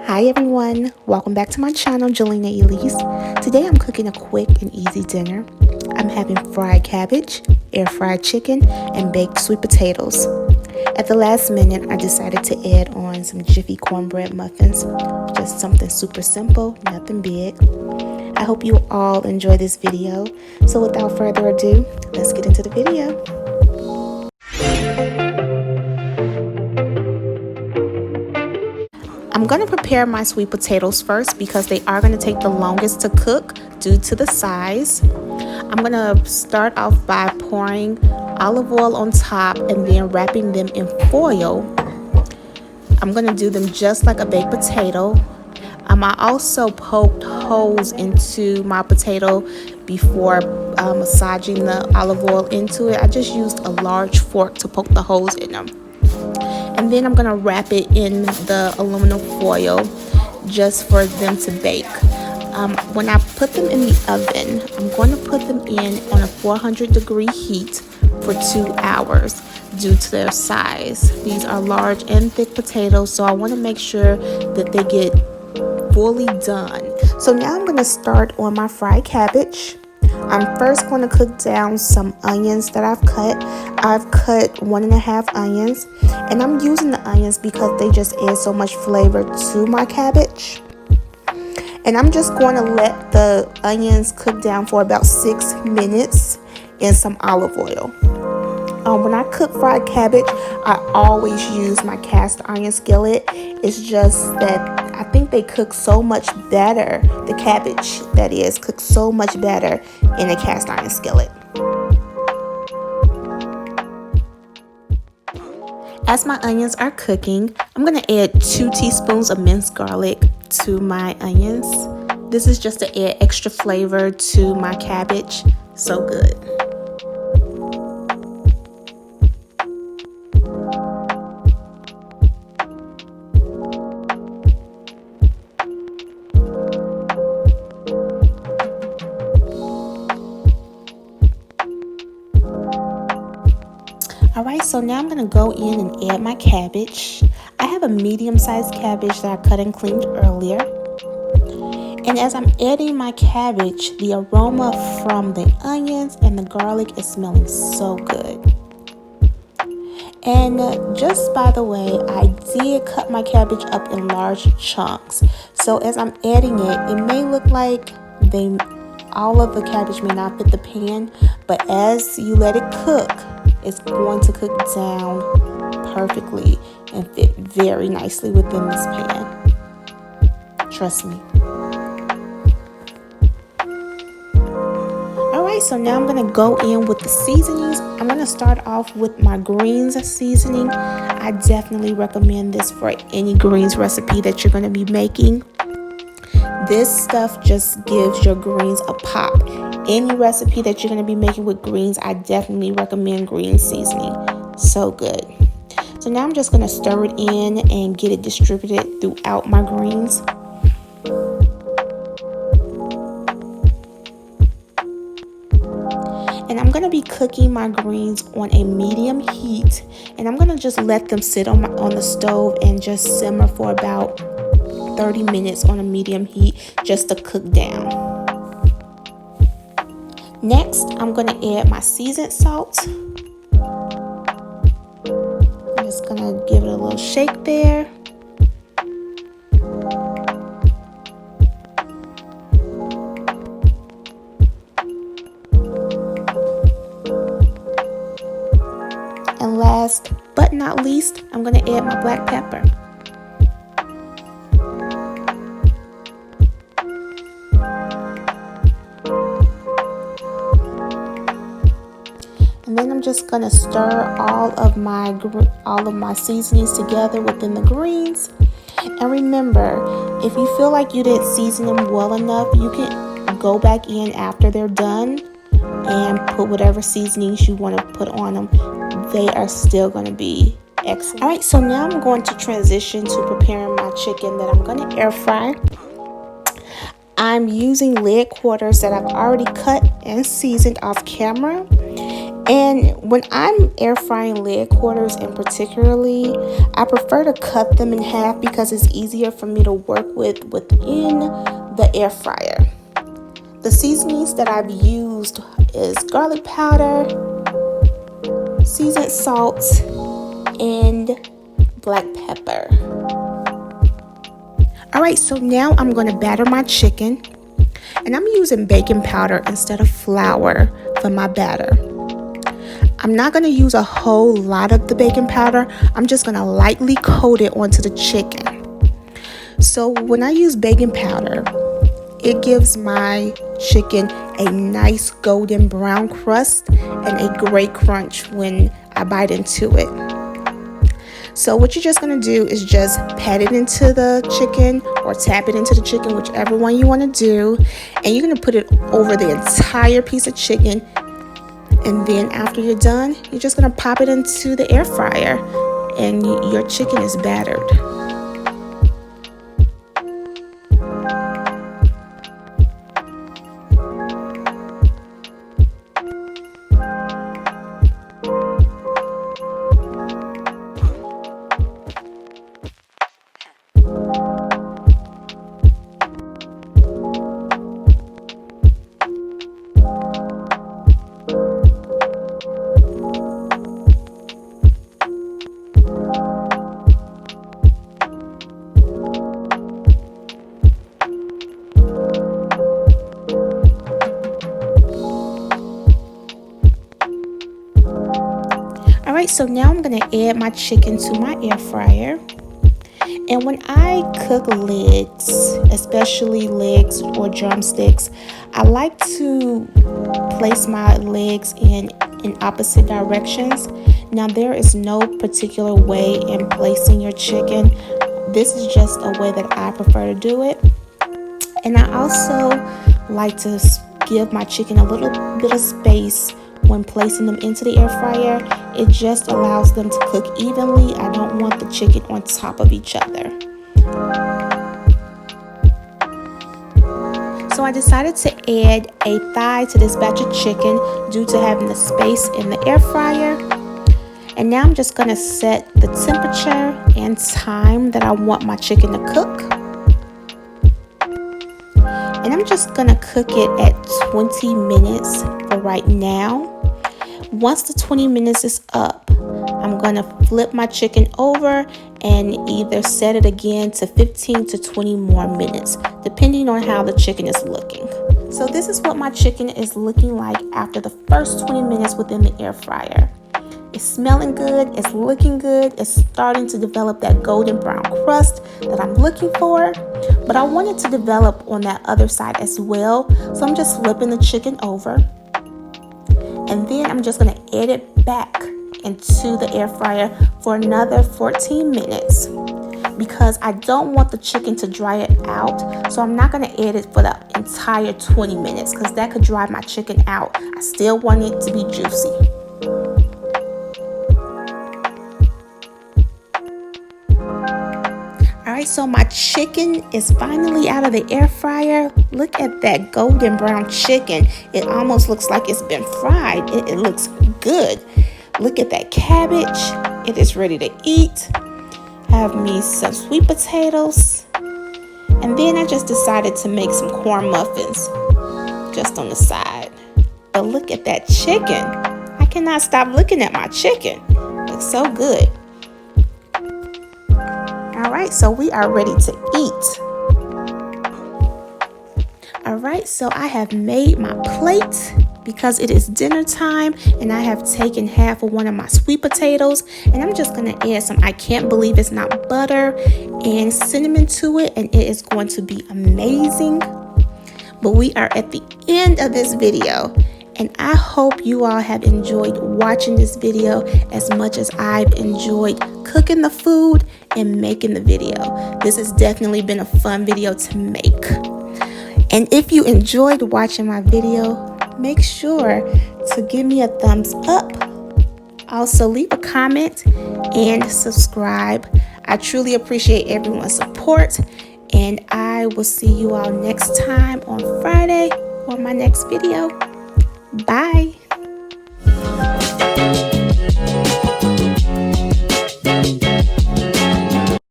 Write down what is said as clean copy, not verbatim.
Hi everyone, welcome back to my channel, Jalena. Today I'm cooking a quick and easy dinner. I'm having fried cabbage, air fried chicken, and baked sweet potatoes. At the last minute, I decided to add on some Jiffy cornbread muffins. Just something super simple, nothing big. I hope you all enjoy this video. So without further ado, let's get into the video. I'm going to prepare my sweet potatoes first because they are going to take the longest to cook due to the size. I'm going to start off by pouring olive oil on top and then wrapping them in foil. I'm going to do them just like a baked potato. I also poked holes into my potato before massaging the olive oil into it. I just used a large fork to poke the holes in them. And then I'm going to wrap it in the aluminum foil just for them to bake. When I put them in the oven, I'm going to put them in on a 400-degree heat for 2 hours due to their size. These are large and thick potatoes, so I want to make sure that they get fully done. So now I'm going to start on my fried cabbage. I'm first going to cook down some onions that I've cut. I've cut 1.5 onions, and I'm using the onions because they just add so much flavor to my cabbage. And I'm just going to let the onions cook down for about 6 minutes in some olive oil. When I cook fried cabbage, I always use my cast iron skillet. It's just that I think they cook so much better. The cabbage, that is, cooks so much better in a cast iron skillet. As my onions are cooking, I'm going to add 2 teaspoons of minced garlic to my onions. This is just to add extra flavor to my cabbage. So good. Alright, so now I'm going to go in and add my cabbage. I have a medium-sized cabbage that I cut and cleaned earlier. And as I'm adding my cabbage, the aroma from the onions and the garlic is smelling so good. And just by the way, I did cut my cabbage up in large chunks. So as I'm adding it, it may look like all of the cabbage may not fit the pan, but as you let it cook, it's going to cook down perfectly and fit very nicely within this pan. Trust me. Alright, so now I'm going to go in with the seasonings. I'm going to start off with my greens seasoning. I definitely recommend this for any greens recipe that you're going to be making. This stuff just gives your greens a pop. Any recipe that you're going to be making with greens, I definitely recommend green seasoning. So good. So now I'm just going to stir it in and get it distributed throughout my greens. And I'm going to be cooking my greens on a medium heat. And I'm going to just let them sit on the stove and just simmer for about 30 minutes on a medium heat just to cook down. Next, I'm going to add my seasoned salt. I'm just going to give it a little shake there. And last but not least, I'm going to add my black pepper. And then I'm just going to stir all of my seasonings together within the greens. And remember, if you feel like you didn't season them well enough, you can go back in after they're done and put whatever seasonings you want to put on them. They are still going to be excellent. Alright, so now I'm going to transition to preparing my chicken that I'm going to air fry. I'm using leg quarters that I've already cut and seasoned off camera. And when I'm air frying leg quarters in particularly, I prefer to cut them in half because it's easier for me to work with within the air fryer. The seasonings that I've used is garlic powder, seasoned salt, and black pepper. Alright, so now I'm going to batter my chicken, and I'm using baking powder instead of flour for my batter. I'm not going to use a whole lot of the baking powder. I'm just going to lightly coat it onto the chicken. So when I use baking powder, it gives my chicken a nice golden brown crust and a great crunch when I bite into it. So what you're just going to do is just pat it into the chicken or tap it into the chicken, whichever one you want to do. And you're going to put it over the entire piece of chicken. And then after you're done, you're just going to pop it into the air fryer and your chicken is battered. Alright, so now I'm going to add my chicken to my air fryer. And when I cook legs, especially legs or drumsticks, I like to place my legs in opposite directions. Now, there is no particular way in placing your chicken. This is just a way that I prefer to do it. And I also like to give my chicken a little bit of space when placing them into the air fryer. It just allows them to cook evenly. I don't want the chicken on top of each other. So I decided to add a thigh to this batch of chicken due to having the space in the air fryer. And now I'm just going to set the temperature and time that I want my chicken to cook. And I'm just going to cook it at 20 minutes for right now. Once the 20 minutes is up, I'm going to flip my chicken over and either set it again to 15 to 20 more minutes, depending on how the chicken is looking. So this is what my chicken is looking like after the first 20 minutes within the air fryer. It's smelling good, it's looking good, it's starting to develop that golden brown crust that I'm looking for. But I want it to develop on that other side as well. So I'm just flipping the chicken over. And then I'm just going to add it back into the air fryer for another 14 minutes because I don't want the chicken to dry it out. So I'm not going to add it for the entire 20 minutes because that could dry my chicken out. I still want it to be juicy. Alright, so my chicken is finally out of the air fryer. Look at that golden brown chicken. It almost looks like it's been fried. It looks good. Look at that cabbage. It is ready to eat. Have me some sweet potatoes. And then I just decided to make some corn muffins just on the side. But look at that chicken. I cannot stop looking at my chicken. It looks so good. Alright, so we are ready to eat. Alright, so I have made my plate because it is dinner time, and I have taken half of one of my sweet potatoes, and I'm just going to add some I can't believe it's not butter and cinnamon to it, and it is going to be amazing. But we are at the end of this video, and I hope you all have enjoyed watching this video as much as I've enjoyed cooking the food and making the video. This has definitely been a fun video to make. And if you enjoyed watching my video, make sure to give me a thumbs up. Also, leave a comment and subscribe. I truly appreciate everyone's support, and I will see you all next time on Friday for my next video. Bye.